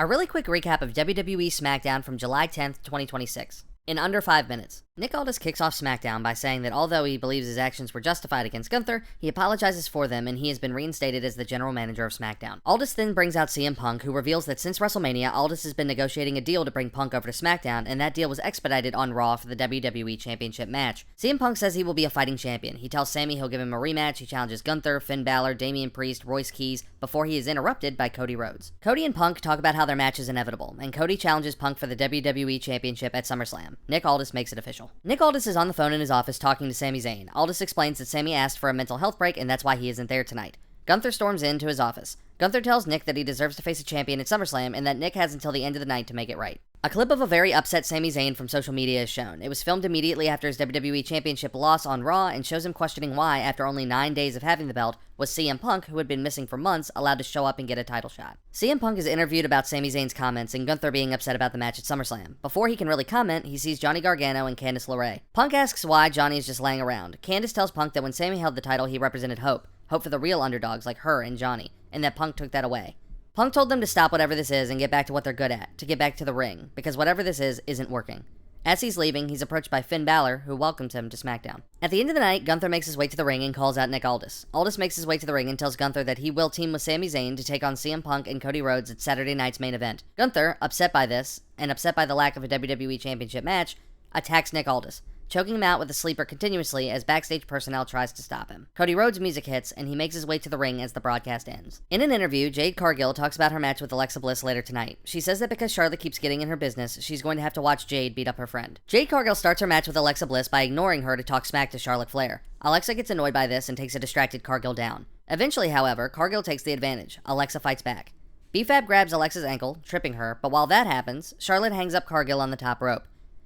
A really quick recap of WWE Smackdown from July 10th, 2026. In under 5 minutes, Nick Aldis kicks off Smackdown by saying that although he believes his actions were justified against Gunther, he apologizes for them and he has been reinstated as the general manager of SmackDown. Aldis then brings out CM Punk, who reveals that since WrestleMania, Aldis has been negotiating a deal to bring Punk over to SmackDown, and that deal was expedited on Raw for the WWE Championship match. CM Punk says he will be a fighting champion. He tells Sammy he'll give him a rematch. He challenges Gunther, Finn Balor, Damian Priest, Royce Keys, before he is interrupted by Cody Rhodes. Cody and Punk talk about how their match is inevitable, and Cody challenges Punk for the WWE Championship at SummerSlam. Nick Aldis makes it official. Nick Aldis is on the phone in his office talking to Sami Zayn. Aldis explains that Sammy asked for a mental health break and that's why he isn't there tonight. Gunther storms into his office. Gunther tells Nick that he deserves to face a champion at SummerSlam and that Nick has until the end of the night to make it right. A clip of a very upset Sami Zayn from social media is shown. It was filmed immediately after his WWE Championship loss on Raw and shows him questioning why, after only 9 days of having the belt, was CM Punk, who had been missing for months, allowed to show up and get a title shot. CM Punk is interviewed about Sami Zayn's comments and Gunther being upset about the match at SummerSlam. Before he can really comment, he sees Johnny Gargano and Candice LeRae. Punk asks why Johnny is just laying around. Candice tells Punk that when Sami held the title, he represented hope for the real underdogs like her and Johnny, and that Punk took that away. Punk told them to stop whatever this is and get back to what they're good at, to get back to the ring, because whatever this is isn't working. As he's leaving, he's approached by Finn Balor, who welcomes him to SmackDown. At the end of the night, Gunther makes his way to the ring and calls out Nick Aldis. Aldis makes his way to the ring and tells Gunther that he will team with Sami Zayn to take on CM Punk and Cody Rhodes at Saturday night's main event. Gunther, upset by this, and upset by the lack of a WWE Championship match, attacks Nick Aldis, choking him out with a sleeper continuously as backstage personnel tries to stop him. Cody Rhodes' music hits, and he makes his way to the ring as the broadcast ends. In an interview, Jade Cargill talks about her match with Alexa Bliss later tonight. She says that because Charlotte keeps getting in her business, she's going to have to watch Jade beat up her friend. Jade Cargill starts her match with Alexa Bliss by ignoring her to talk smack to Charlotte Flair. Alexa gets annoyed by this and takes a distracted Cargill down. Eventually, however, Cargill takes the advantage. Alexa fights back. B-Fab grabs Alexa's ankle, tripping her, but while that happens, Charlotte hangs up Cargill on the top rope.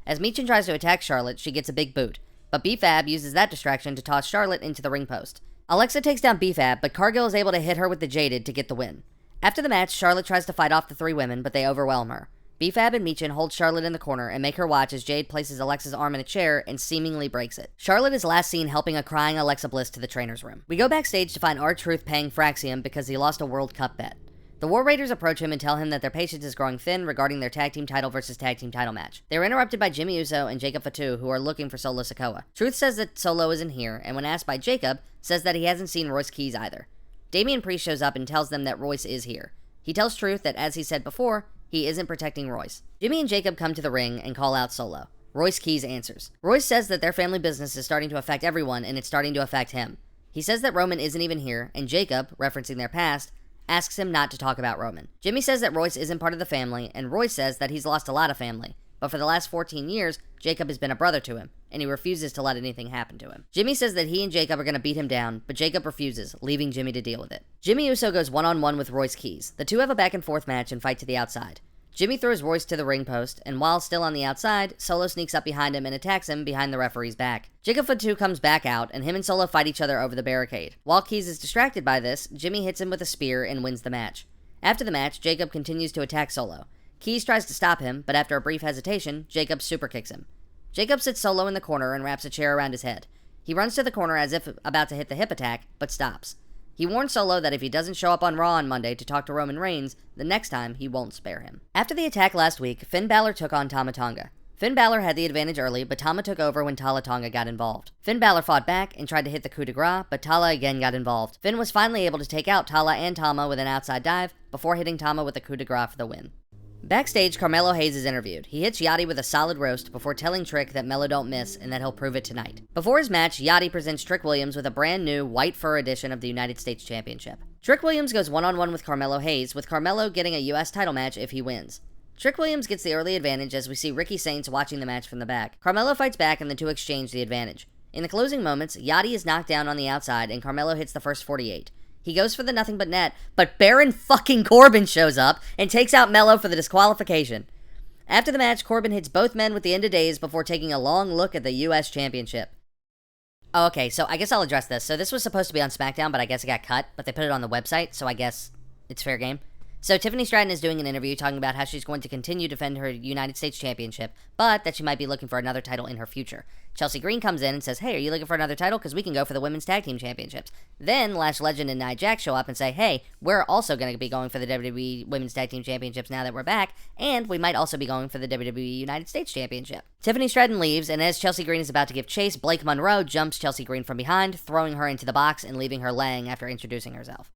As Michin tries to attack Charlotte, she gets a big boot. But B-Fab uses that distraction to toss Charlotte into the ring post. Alexa takes down B-Fab, but Cargill is able to hit her with the Jaded to get the win. After the match, Charlotte tries to fight off the 3 women, but they overwhelm her. B-Fab and Michin hold Charlotte in the corner and make her watch as Jade places Alexa's arm in a chair and seemingly breaks it. Charlotte is last seen helping a crying Alexa Bliss to the trainer's room. We go backstage to find R-Truth paying Fraxium because he lost a World Cup bet. The War Raiders approach him and tell him that their patience is growing thin regarding their tag team title versus tag team title match. They are interrupted by Jimmy Uso and Jacob Fatu, who are looking for Solo Sikoa. Truth says that Solo isn't here, and when asked by Jacob, says that he hasn't seen Royce Keys either. Damian Priest shows up and tells them that Royce is here. He tells Truth that, as he said before, he isn't protecting Royce. Jimmy and Jacob come to the ring and call out Solo. Royce Keys answers. Royce says that their family business is starting to affect everyone, and it's starting to affect him. He says that Roman isn't even here, and Jacob, referencing their past, asks him not to talk about Roman. Jimmy says that Royce isn't part of the family, and Royce says that he's lost a lot of family. But for the last 14 years, Jacob has been a brother to him, and he refuses to let anything happen to him. Jimmy says that he and Jacob are going to beat him down, but Jacob refuses, leaving Jimmy to deal with it. Jimmy Uso goes one-on-one with Royce Keys. The two have a back-and-forth match and fight to the outside. Jimmy throws Royce to the ring post, and while still on the outside, Solo sneaks up behind him and attacks him behind the referee's back. Jacob Fatu comes back out, and him and Solo fight each other over the barricade. While Keys is distracted by this, Jimmy hits him with a spear and wins the match. After the match, Jacob continues to attack Solo. Keys tries to stop him, but after a brief hesitation, Jacob super kicks him. Jacob sits Solo in the corner and wraps a chair around his head. He runs to the corner as if about to hit the hip attack, but stops. He warns Solo that if he doesn't show up on Raw on Monday to talk to Roman Reigns, the next time he won't spare him. After the attack last week, Finn Balor took on Tama Tonga. Finn Balor had the advantage early, but Tama took over when Tala Tonga got involved. Finn Balor fought back and tried to hit the coup de grace, but Tala again got involved. Finn was finally able to take out Tala and Tama with an outside dive, before hitting Tama with a coup de grace for the win. Backstage, Carmelo Hayes is interviewed. He hits Yachty with a solid roast before telling Trick that Melo don't miss and that he'll prove it tonight. Before his match, Yachty presents Trick Williams with a brand new white fur edition of the United States Championship. Trick Williams goes one-on-one with Carmelo Hayes, with Carmelo getting a US title match if he wins. Trick Williams gets the early advantage as we see Ricky Saints watching the match from the back. Carmelo fights back and the two exchange the advantage. In the closing moments, Yachty is knocked down on the outside and Carmelo hits the first 48. He goes for the nothing but net, but Baron fucking Corbin shows up and takes out Melo for the disqualification. After the match, Corbin hits both men with the end of days before taking a long look at the US Championship. Oh, okay, so I guess I'll address this. So this was supposed to be on Smackdown, but I guess it got cut, but they put it on the website, so I guess it's fair game. So Tiffany Stratton is doing an interview talking about how she's going to continue to defend her United States Championship, but that she might be looking for another title in her future. Chelsea Green comes in and says, hey, are you looking for another title? Because we can go for the Women's Tag Team Championships. Then Lash Legend and Nia Jax show up and say, hey, we're also going to be going for the WWE Women's Tag Team Championships now that we're back, and we might also be going for the WWE United States Championship. Tiffany Stratton leaves, and as Chelsea Green is about to give chase, Blake Monroe jumps Chelsea Green from behind, throwing her into the box and leaving her laying after introducing herself.